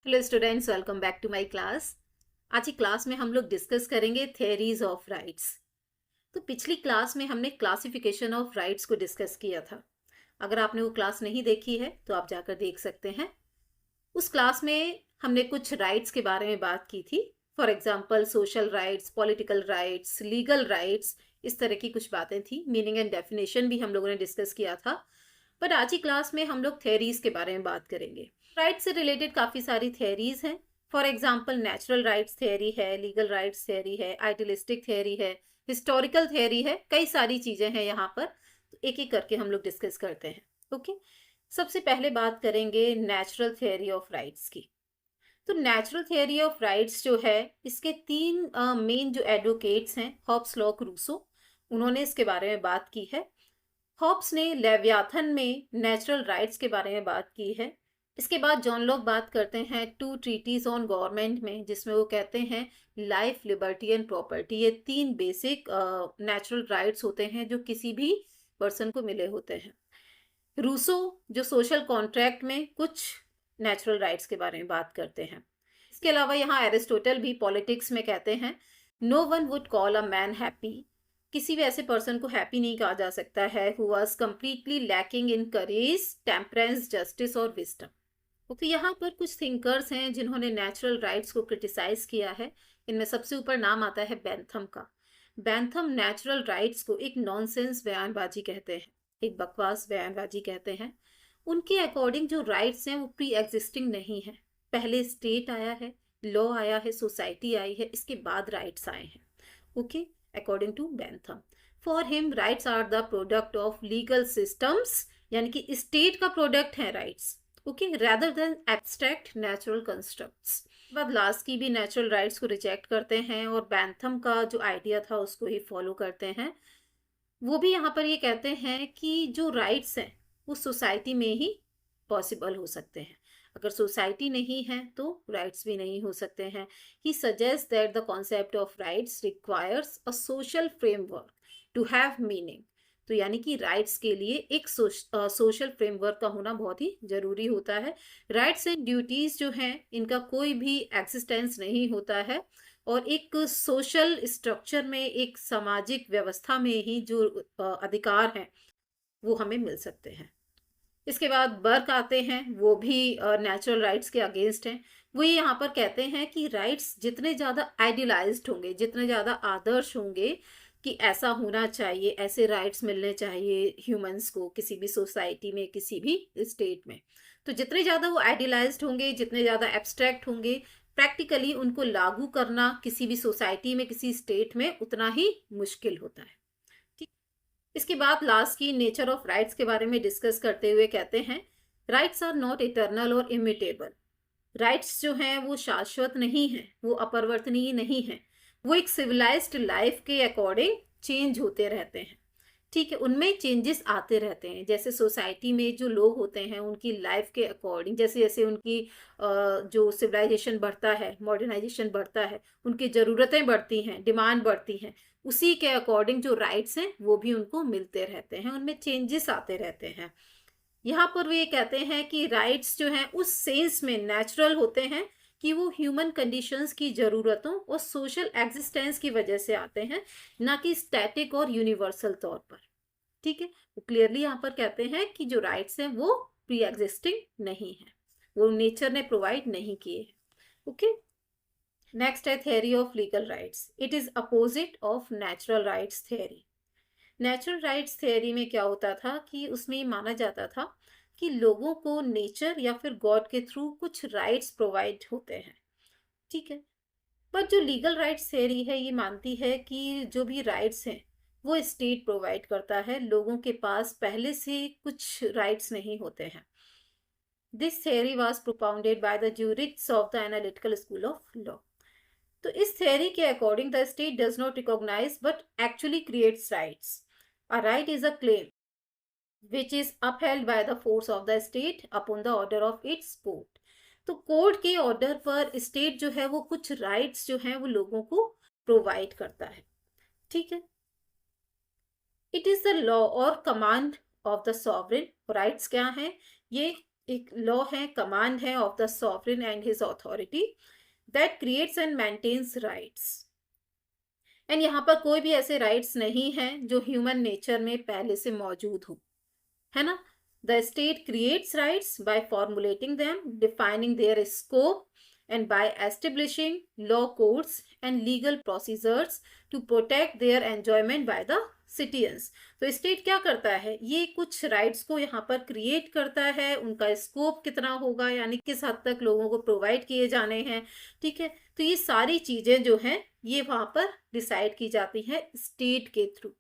Hello students, welcome back to my class. आज की class में हम लोग डिस्कस करेंगे थेरीज ऑफ राइट्स। तो पिछली क्लास में हमने क्लासिफिकेशन ऑफ राइट्स को डिस्कस किया था। अगर आपने वो क्लास नहीं देखी है तो आप जाकर देख सकते हैं। उस क्लास में हमने कुछ राइट्स के बारे में बात की थी। For example social rights, political rights, legal rights, इस तरह की कुछ बातें थी। मीनिंग एंड डेफिनेशन भी हम लोगों ने डिस्कस किया था। बट आज की क्लास में हम लोग थेरीज के बारे में बात करेंगे। राइट से रिलेटेड काफ़ी सारी थेरीज हैं। For example natural rights theory है, लीगल राइट्स थेरी है, आइडियलिस्टिक थेरी है, हिस्टोरिकल थेरी है, कई सारी चीज़ें हैं यहाँ पर। तो एक एक करके हम लोग डिस्कस करते हैं। ओके, सबसे पहले बात करेंगे नेचुरल थेरी ऑफ राइट्स की। तो नेचुरल थ्योरी ऑफ राइट्स जो है, इसके तीन मेन जो एडवोकेट्स हैं, हॉब्स, लॉक, रूसो, उन्होंने इसके बारे में बात की है। हॉब्स ने लेवियाथन में नेचुरल राइट्स के बारे में बात की है। इसके बाद जॉन लॉक बात करते हैं टू ट्रीटीज ऑन गवर्नमेंट में, जिसमें वो कहते हैं लाइफ, लिबर्टी एंड प्रॉपर्टी, ये तीन बेसिक नेचुरल राइट्स होते हैं जो किसी भी पर्सन को मिले होते हैं। रूसो जो सोशल कॉन्ट्रैक्ट में कुछ नेचुरल राइट्स के बारे में बात करते हैं। इसके अलावा यहाँ एरिस्टोटल भी पॉलिटिक्स में कहते हैं no one would call a man happy, किसी भी ऐसे पर्सन को हैप्पी नहीं कहा जा सकता है who was completely lacking in courage, temperance, justice और विजडम। तो यहाँ पर कुछ थिंकर्स हैं जिन्होंने नेचुरल राइट्स को क्रिटिसाइज किया है। इनमें सबसे ऊपर नाम आता है बेंथम का। बेंथम नेचुरल राइट्स को एक नॉनसेंस बयानबाजी कहते हैं, एक बकवास बयानबाजी कहते हैं। उनके अकॉर्डिंग जो राइट्स हैं वो प्री एग्जिस्टिंग नहीं है। पहले स्टेट आया है, लॉ आया है, सोसाइटी आई है, इसके बाद राइट्स आए हैं। Okay, according to Bentham, for him rights are the product of legal systems, यानी कि स्टेट का प्रोडक्ट है rights. Okay, rather than abstract natural constructs. बाद लास्की भी नेचुरल राइट्स को रिजेक्ट करते हैं और बेंथम का जो आइडिया था उसको ही फॉलो करते हैं। वो भी यहाँ पर ये कहते हैं कि जो राइट्स हैं वो सोसाइटी में ही पॉसिबल हो सकते हैं। अगर सोसाइटी नहीं है तो राइट्स भी नहीं हो सकते हैं। He suggest that the concept of rights requires a social framework to have meaning. तो यानी कि राइट्स के लिए एक सोशल फ्रेमवर्क का होना बहुत ही जरूरी होता है। राइट्स एंड ड्यूटीज जो हैं इनका कोई भी एग्जिस्टेंस नहीं होता है, और एक सोशल स्ट्रक्चर में, एक सामाजिक व्यवस्था में ही जो अधिकार हैं वो हमें मिल सकते हैं। इसके बाद बर्क आते हैं, वो भी नेचुरल राइट्स के अगेंस्ट हैं। वो ये यहाँ पर कहते हैं कि राइट्स जितने ज़्यादा आइडियलाइज्ड होंगे, जितने ज़्यादा आदर्श होंगे कि ऐसा होना चाहिए, ऐसे राइट्स मिलने चाहिए ह्यूमंस को किसी भी सोसाइटी में, किसी भी स्टेट में, तो जितने ज़्यादा वो आइडियलाइज्ड होंगे, जितने ज़्यादा एब्स्ट्रैक्ट होंगे, प्रैक्टिकली उनको लागू करना किसी भी सोसाइटी में, किसी स्टेट में उतना ही मुश्किल होता है। ठीक, इसके बाद लास्ट की नेचर ऑफ राइट्स के बारे में डिस्कस करते हुए कहते हैं राइट्स आर नॉट इटर्नल और इमिटेबल। राइट्स जो हैं वो शाश्वत नहीं है, वो अपरिवर्तनीय नहीं है। वो एक सिविलाइज्ड लाइफ के अकॉर्डिंग चेंज होते रहते हैं। ठीक है, उनमें चेंजेस आते रहते हैं। जैसे सोसाइटी में जो लोग होते हैं उनकी लाइफ के अकॉर्डिंग, जैसे जैसे उनकी जो सिविलाइजेशन बढ़ता है, मॉडर्नाइजेशन बढ़ता है, उनकी ज़रूरतें बढ़ती हैं, डिमांड बढ़ती हैं, उसी के अकॉर्डिंग जो राइट्स हैं वो भी उनको मिलते रहते हैं, उनमें चेंजेस आते रहते हैं। यहाँ पर वो ये कहते हैं कि राइट्स जो हैं उस सेंस में नेचुरल होते हैं कि वो ह्यूमन कंडीशंस की ज़रूरतों और सोशल एग्जिस्टेंस की वजह से आते हैं, ना कि स्टैटिक और यूनिवर्सल तौर पर। ठीक है, वो क्लियरली यहाँ पर कहते हैं कि जो राइट्स हैं वो प्री एग्जिस्टिंग नहीं है, वो नेचर ने प्रोवाइड नहीं किए। ओके, नेक्स्ट है theory of legal rights. It is opposite of natural rights theory. Natural rights theory में क्या होता था कि उसमें ये माना जाता था कि लोगों को नेचर या फिर गॉड के थ्रू कुछ राइट्स प्रोवाइड होते हैं। ठीक है, पर जो लीगल राइट्स थ्योरी है ये मानती है कि जो भी राइट्स हैं वो स्टेट प्रोवाइड करता है, लोगों के पास पहले से कुछ राइट्स नहीं होते हैं। This theory was propounded by the jurists of the analytical school of law. तो इस थ्योरी के according the state does not recognise but actually creates rights. A right is a claim which is upheld by the force of the state upon the order of its court। तो court के order पर state जो है वो कुछ rights जो हैं वो लोगों को प्रोवाइड करता है। ठीक है, इट इज द लॉ और command of the sovereign. Rights क्या हैं? ये एक लॉ है, कमांड है of the sovereign and his authority that creates and maintains rights. And यहाँ पर कोई भी ऐसे राइट्स नहीं हैं जो ह्यूमन नेचर में पहले से मौजूद हो, है ना। The state creates rights by formulating them, defining their scope and by establishing law courts and legal procedures to protect their enjoyment by the citizens। तो स्टेट क्या करता है, ये कुछ राइट्स को यहाँ पर क्रिएट करता है, उनका स्कोप कितना होगा यानी किस हद तक लोगों को प्रोवाइड किए जाने हैं, ठीक है। तो ये सारी चीजें जो हैं ये वहां पर डिसाइड की जाती हैं स्टेट के थ्रू,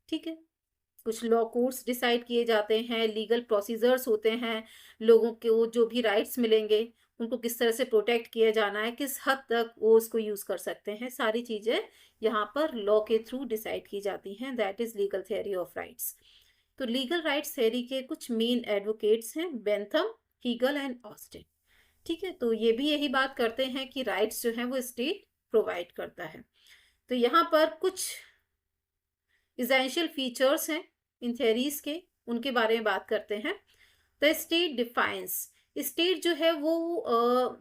ठीक है। कुछ लॉ कोर्ट्स डिसाइड किए जाते हैं, लीगल प्रोसीजर्स होते हैं, लोगों को जो भी राइट्स मिलेंगे उनको किस तरह से प्रोटेक्ट किया जाना है, किस हद तक वो उसको यूज कर सकते हैं, सारी चीजें यहाँ पर लॉ के थ्रू डिसाइड की जाती हैं। That is legal theory of rights. तो लीगल राइट्स थियरी के कुछ मेन एडवोकेट्स हैं, बेंथम, हीगल एंड ऑस्टिन, ठीक है। तो ये भी यही बात करते हैं कि राइट्स जो हैं वो स्टेट प्रोवाइड करता है। तो यहाँ पर कुछ एसेंशियल फीचर्स हैं इन थ्योरीज के, उनके बारे में बात करते हैं। द स्टेट डिफाइंस, स्टेट जो है वो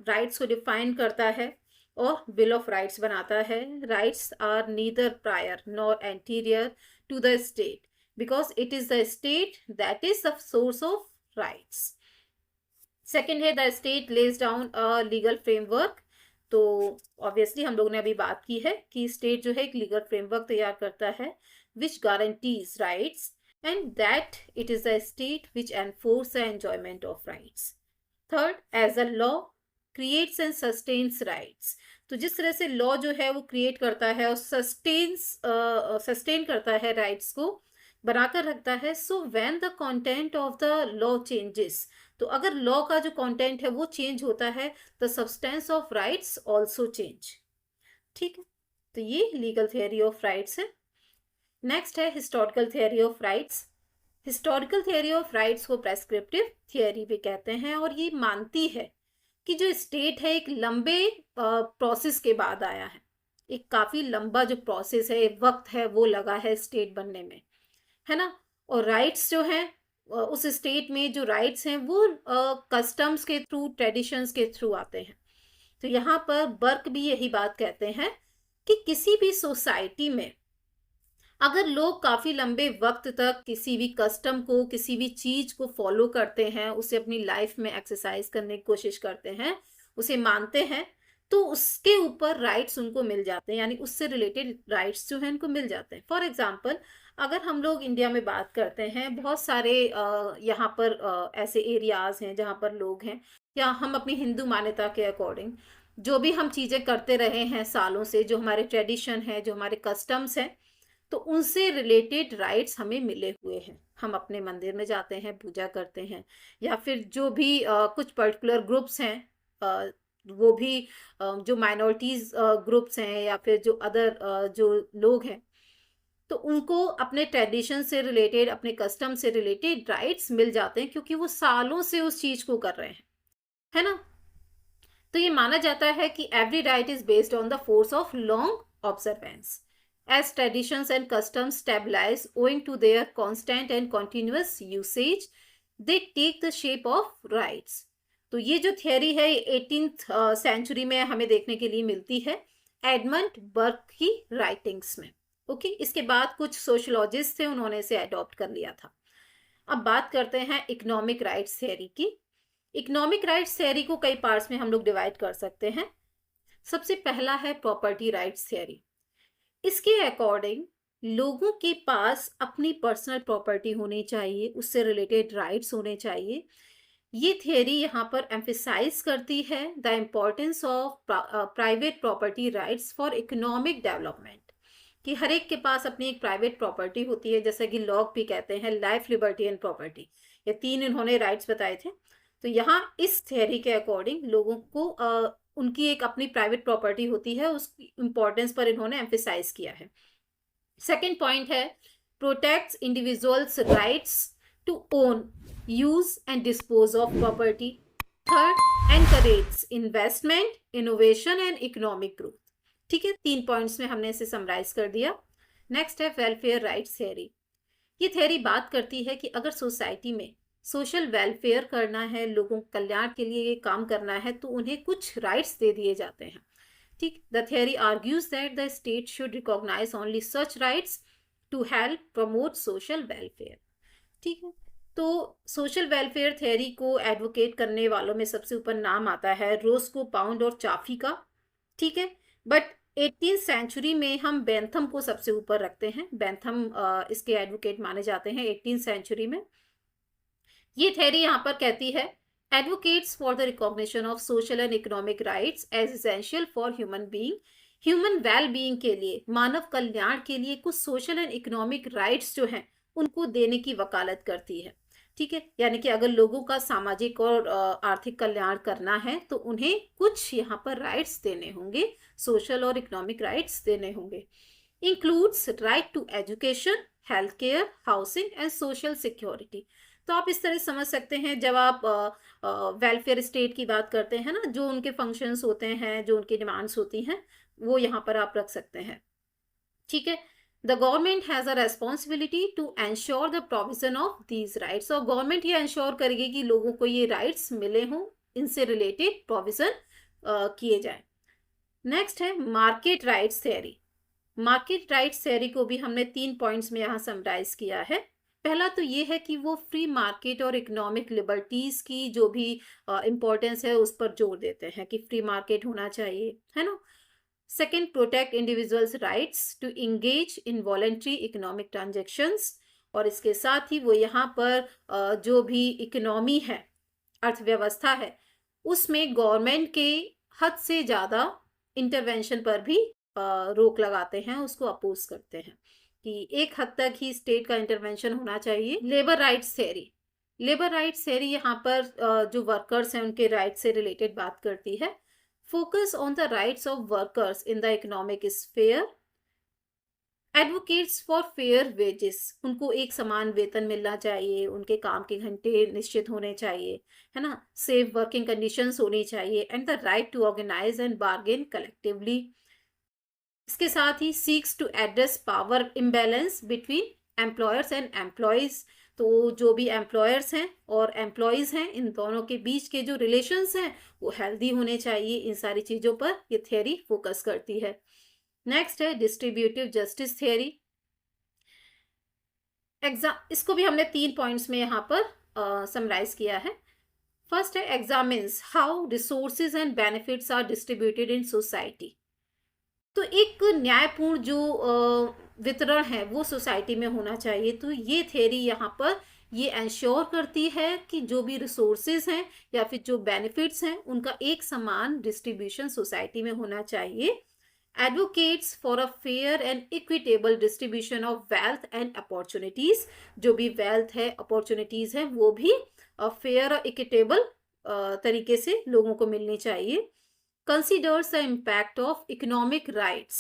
राइट्स को डिफाइन करता है और बिल ऑफ राइट्स बनाता है। Rights are neither prior nor anterior to the state because it is the state that is the source of rights. Second है the state lays down a legal framework. तो obviously हम लोगों ने अभी बात की है कि स्टेट जो है एक लीगल फ्रेमवर्क तैयार करता है which guarantees rights and that it is the state which enforces the enjoyment of rights. Third, as a law creates and sustains rights. तो जिस तरह से लॉ जो है वो क्रिएट करता है और सस्टेन करता है राइट्स को, बनाकर रखता है। So when the content of the law changes, तो अगर लॉ का जो कंटेंट है वो चेंज होता है, the substance of rights also change, ठीक है। तो ये लीगल थियरी ऑफ राइट्स है। नेक्स्ट है historical theory of rights. Historical theory of rights को प्रेस्क्रिप्टिव थियरी भी कहते हैं और ये मानती है कि जो स्टेट है एक लंबे प्रोसेस के बाद आया है, एक काफी लंबा जो प्रोसेस है, वक्त है वो लगा है स्टेट बनने में, है ना। और राइट्स जो हैं उस स्टेट में जो राइट्स हैं वो कस्टम्स के थ्रू, ट्रेडिशंस के थ्रू आते हैं। तो यहाँ पर बर्क भी यही बात कहते हैं कि किसी भी सोसाइटी में अगर लोग काफी लंबे वक्त तक किसी भी कस्टम को, किसी भी चीज को फॉलो करते हैं, उसे अपनी लाइफ में एक्सरसाइज करने की कोशिश करते हैं, उसे मानते हैं, तो उसके ऊपर राइट्स उनको मिल जाते हैं, यानी उससे रिलेटेड राइट्स जो है उनको मिल जाते हैं। फॉर एग्जाम्पल, अगर हम लोग इंडिया में बात करते हैं, बहुत सारे यहाँ पर ऐसे एरियाज हैं जहाँ पर लोग हैं, या हम अपनी हिंदू मान्यता के अकॉर्डिंग जो भी हम चीजें करते रहे हैं सालों से, जो हमारे ट्रेडिशन है, जो हमारे कस्टम्स हैं, तो उनसे रिलेटेड राइट्स हमें मिले हुए हैं। हम अपने मंदिर में जाते हैं, पूजा करते हैं, या फिर जो भी कुछ पर्टिकुलर ग्रुप्स हैं, वो भी जो माइनॉरिटीज ग्रुप्स हैं या फिर जो अदर जो लोग हैं, तो उनको अपने ट्रेडिशन से रिलेटेड, अपने कस्टम से रिलेटेड राइट्स मिल जाते हैं क्योंकि वो सालों से उस चीज को कर रहे हैं, है ना। तो ये माना जाता है कि every right is based on the force of long observance. As traditions and customs stabilize owing to their constant and continuous usage, they take the shape of rights. तो ये जो थियरी है 18th सेंचुरी में हमें देखने के लिए मिलती है एडमंड बर्क की राइटिंग्स में। ओके, इसके बाद कुछ सोशलॉजिस्ट थे, उन्होंने इसे अडॉप्ट कर लिया था। अब बात करते हैं इकोनॉमिक राइट्स थियरी की। इकोनॉमिक राइट्स थियरी को कई पार्ट्स में हम लोग डिवाइड कर सकते हैं। सबसे पहला है प्रॉपर्टी राइट्स थियरी। इसके अकॉर्डिंग लोगों के पास अपनी पर्सनल प्रॉपर्टी होनी चाहिए, उससे रिलेटेड राइट्स होने चाहिए। ये थियरी यहाँ पर एम्फेसाइज करती है the importance of private property rights for economic development, कि हर एक के पास अपनी एक प्राइवेट प्रॉपर्टी होती है, जैसा कि लॉक भी कहते हैं लाइफ, लिबर्टी एंड प्रॉपर्टी। ये तीन इन्होंने राइट्स बताए थे। तो यहाँ इस थियरी के अकॉर्डिंग लोगों को उनकी एक अपनी प्राइवेट प्रॉपर्टी होती है, उसकी इंपॉर्टेंस पर इन्होंने एम्फेसाइज किया है। सेकेंड पॉइंट है protects individuals rights to own, use and dispose of property. Third, encourage investment, innovation and economic growth. ठीक है, 3 पॉइंट्स में हमने इसे समराइज कर दिया। नेक्स्ट है वेलफेयर राइट्स थियरी। ये थियरी बात करती है कि अगर सोसाइटी में सोशल वेलफेयर करना है, लोगों के कल्याण के लिए ये काम करना है, तो उन्हें कुछ राइट्स दे दिए जाते हैं। ठीक, the theory argues that the state should recognise only such rights to help promote social welfare. ठीक है, तो सोशल वेलफेयर थ्योरी को एडवोकेट करने वालों में सबसे ऊपर नाम आता है रोस्को, पाउंड और चाफी का। ठीक है, बट 18वीं सेंचुरी में हम बेंथम को सबसे ऊपर रखते हैं। बेंथम इसके एडवोकेट माने जाते हैं 18वीं सेंचुरी में। ये थ्योरी यहाँ पर कहती है advocates for the recognition of social and economic rights as essential for human being. Human well being के लिए, मानव कल्याण के लिए कुछ सोशल एंड इकोनॉमिक राइट्स जो हैं उनको देने की वकालत करती है। ठीक है, यानी कि अगर लोगों का सामाजिक और आर्थिक कल्याण करना है तो उन्हें कुछ यहाँ पर राइट्स देने होंगे, सोशल और इकोनॉमिक राइट्स देने होंगे। Includes right to education, health care, housing and social security. तो आप इस तरह समझ सकते हैं, जब आप वेलफेयर स्टेट की बात करते हैं ना, जो उनके फंक्शंस होते हैं, जो उनकी डिमांड्स होती हैं, वो यहाँ पर आप रख सकते हैं। ठीक है, the government has a responsibility to ensure the provision of these rights. और गवर्नमेंट ये एंश्योर करेगी कि लोगों को ये राइट्स मिले हों, इनसे रिलेटेड प्रोविजन किए जाए। नेक्स्ट है market rights theory. Market rights theory को भी हमने 3 पॉइंट्स में यहाँ समराइज किया है। पहला तो ये है कि वो फ्री मार्केट और इकोनॉमिक लिबर्टीज की जो भी इम्पोर्टेंस है उस पर जोर देते हैं कि फ्री मार्केट होना चाहिए, है ना। Second, protect individuals rights to engage in voluntary economic transactions. और इसके साथ ही वो यहाँ पर जो भी इकोनॉमी है, अर्थव्यवस्था है, उसमें गवर्नमेंट के हद से ज़्यादा इंटरवेंशन पर भी रोक लगाते हैं, उसको अपोज करते हैं कि एक हद तक ही स्टेट का इंटरवेंशन होना चाहिए। Labour rights theory, labour rights theory यहाँ पर जो वर्कर्स हैं उनके राइट्स से रिलेटेड बात करती है। Focus on the rights of workers in the economic sphere, advocates for fair wages, उनको एक समान वेतन मिलना चाहिए, उनके काम के घंटे निश्चित होने चाहिए, है ना, सेफ वर्किंग कंडीशंस होनी चाहिए, and the right to organise and bargain collectively. इसके साथ ही seeks to address power imbalance between employers and employees. तो जो भी एम्प्लॉयर्स हैं और एम्प्लॉयज हैं, इन दोनों के बीच के जो रिलेशंस हैं वो हेल्दी होने चाहिए। इन सारी चीज़ों पर ये थ्योरी फोकस करती है। नेक्स्ट है डिस्ट्रीब्यूटिव जस्टिस थ्योरी। इसको भी हमने 3 पॉइंट्स में यहाँ पर समराइज किया है। फर्स्ट है examines how resources and benefits are distributed in society. तो एक न्यायपूर्ण जो वितरण है वो सोसाइटी में होना चाहिए। तो ये थ्योरी यहाँ पर ये एंश्योर करती है कि जो भी रिसोर्सेज हैं या फिर जो बेनिफिट्स हैं उनका एक समान डिस्ट्रीब्यूशन सोसाइटी में होना चाहिए। Advocates for a fair and equitable distribution of wealth and opportunities. जो भी वेल्थ है, अपॉर्चुनिटीज है, वो भी फेयर और इक्विटेबल तरीके से लोगों को मिलनी चाहिए। Considers the impact of economic rights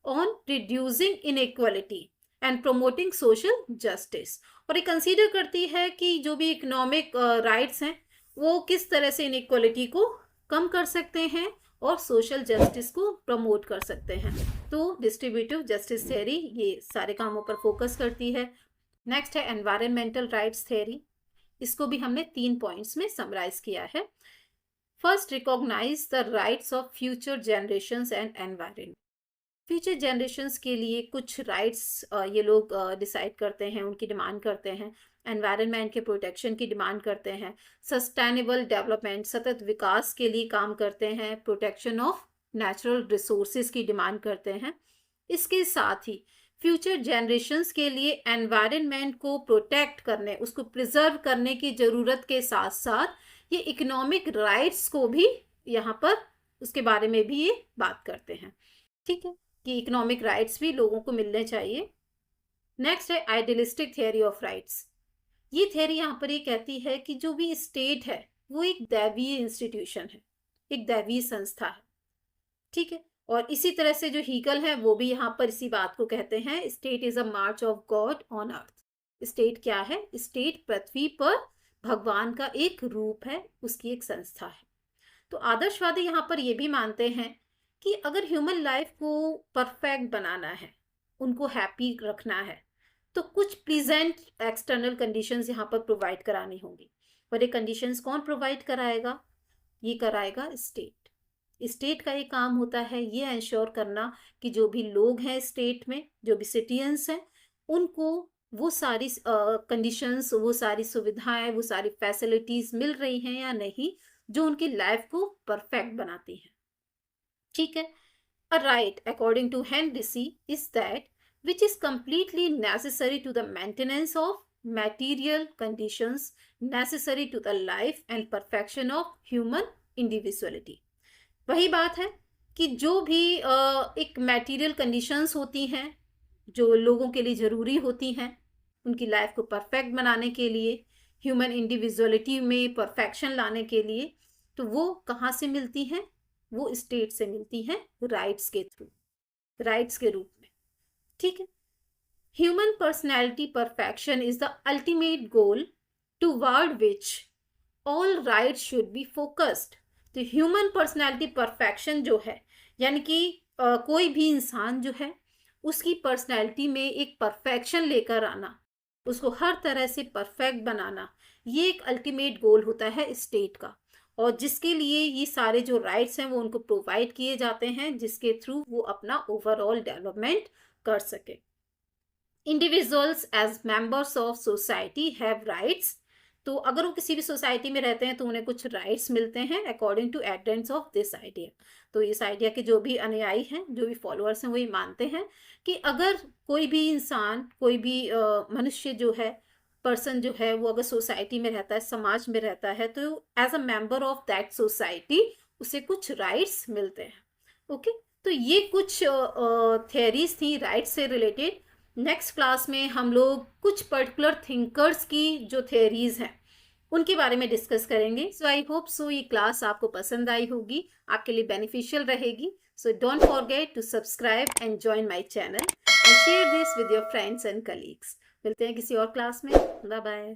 on reducing inequality and promoting social justice। और ये कंसीडर करती है कि जो भी इकोनॉमिक राइट्स हैं वो किस तरह से इनइक्वालिटी को कम कर सकते हैं और सोशल जस्टिस को प्रमोट कर सकते हैं। तो डिस्ट्रीब्यूटिव जस्टिस थ्योरी ये सारे कामों पर फोकस करती है। नेक्स्ट है एनवायरमेंटल राइट्स थ्योरी। इसको भी हमने 3 पॉइंट्स में समराइज किया है। First, recognise the rights of future generations and environment. Future generations के लिए कुछ राइट्स ये लोग डिसाइड करते हैं, उनकी डिमांड करते हैं। एनवायरनमेंट के प्रोटेक्शन की डिमांड करते हैं, सस्टेनेबल डेवलपमेंट, सतत विकास के लिए काम करते हैं, प्रोटेक्शन ऑफ नेचुरल रिसोर्सेज की डिमांड करते हैं। इसके साथ ही फ्यूचर जनरेशंस के लिए एनवायरनमेंट को प्रोटेक्ट करने, उसको प्रिजर्व करने की ज़रूरत के साथ साथ ये इकोनॉमिक राइट्स को भी यहाँ पर उसके बारे में भी ये बात करते हैं। ठीक है, कि इकोनॉमिक राइट्स भी लोगों को मिलने चाहिए। नेक्स्ट है आइडियलिस्टिक थ्योरी ऑफ राइट्स। ये थ्योरी यहाँ पर ये कहती है कि जो भी स्टेट है वो एक दैवीय इंस्टीट्यूशन है, एक दैवीय संस्था है। ठीक है, और इसी तरह से जो हीगल है वो भी यहाँ पर इसी बात को कहते हैं, state is a March of God on earth. State क्या है? स्टेट पृथ्वी पर भगवान का एक रूप है, उसकी एक संस्था है। तो आदर्शवादी यहाँ पर ये भी मानते हैं कि अगर ह्यूमन लाइफ को परफेक्ट बनाना है, उनको हैप्पी रखना है, तो कुछ प्लीजेंट एक्सटर्नल कंडीशंस यहाँ पर प्रोवाइड करानी होंगी। और ये कंडीशंस कौन प्रोवाइड कराएगा? ये कराएगा स्टेट। स्टेट का ये काम होता है ये इंश्योर करना कि जो भी लोग हैं स्टेट में, जो भी सिटीजन्स हैं, उनको वो सारी कंडीशंस, वो सारी सुविधाएं, वो सारी फैसिलिटीज मिल रही हैं या नहीं, जो उनकी लाइफ को परफेक्ट बनाती हैं। ठीक है। A right, according to Henry, is that which is completely necessary to the maintenance of material conditions necessary to the life and perfection of human individuality. वही बात है कि जो भी एक material conditions होती हैं, जो लोगों के लिए ज़रूरी होती हैं उनकी लाइफ को परफेक्ट बनाने के लिए, ह्यूमन इंडिविजुअलिटी में परफेक्शन लाने के लिए, तो वो कहाँ से मिलती हैं? वो स्टेट से मिलती हैं राइट्स के थ्रू, राइट्स के रूप में। ठीक है। Human personality perfection is the ultimate goal toward which all rights should be focused. तो ह्यूमन पर्सनैलिटी परफेक्शन जो है, यानी कि कोई भी इंसान जो है उसकी पर्सनैलिटी में एक परफेक्शन लेकर आना, उसको हर तरह से परफेक्ट बनाना, ये एक अल्टीमेट गोल होता है स्टेट का। और जिसके लिए ये सारे जो राइट्स हैं वो उनको प्रोवाइड किए जाते हैं, जिसके थ्रू वो अपना ओवरऑल डेवलपमेंट कर सके। Individuals as members of society have rights. तो अगर वो किसी भी सोसाइटी में रहते हैं तो उन्हें कुछ राइट्स मिलते हैं according to adherents of this idea. तो इस आइडिया के जो भी अनुयायी हैं, जो भी फॉलोअर्स हैं, वो ये मानते हैं कि अगर कोई भी इंसान, कोई भी मनुष्य जो है, पर्सन जो है, वो अगर सोसाइटी में रहता है, समाज में रहता है, तो as a member of that society उसे कुछ राइट्स मिलते हैं। ओके, तो ये कुछ थियरीज थी राइट्स से रिलेटेड। नेक्स्ट क्लास में हम लोग कुछ पर्टिकुलर थिंकर्स की जो थियरीज हैं उनके बारे में डिस्कस करेंगे। सो आई होप सो ये क्लास आपको पसंद आई होगी, आपके लिए बेनिफिशियल रहेगी। So don't forget to subscribe and join my channel and share this with your friends and colleagues. मिलते हैं किसी और क्लास में। Bye bye.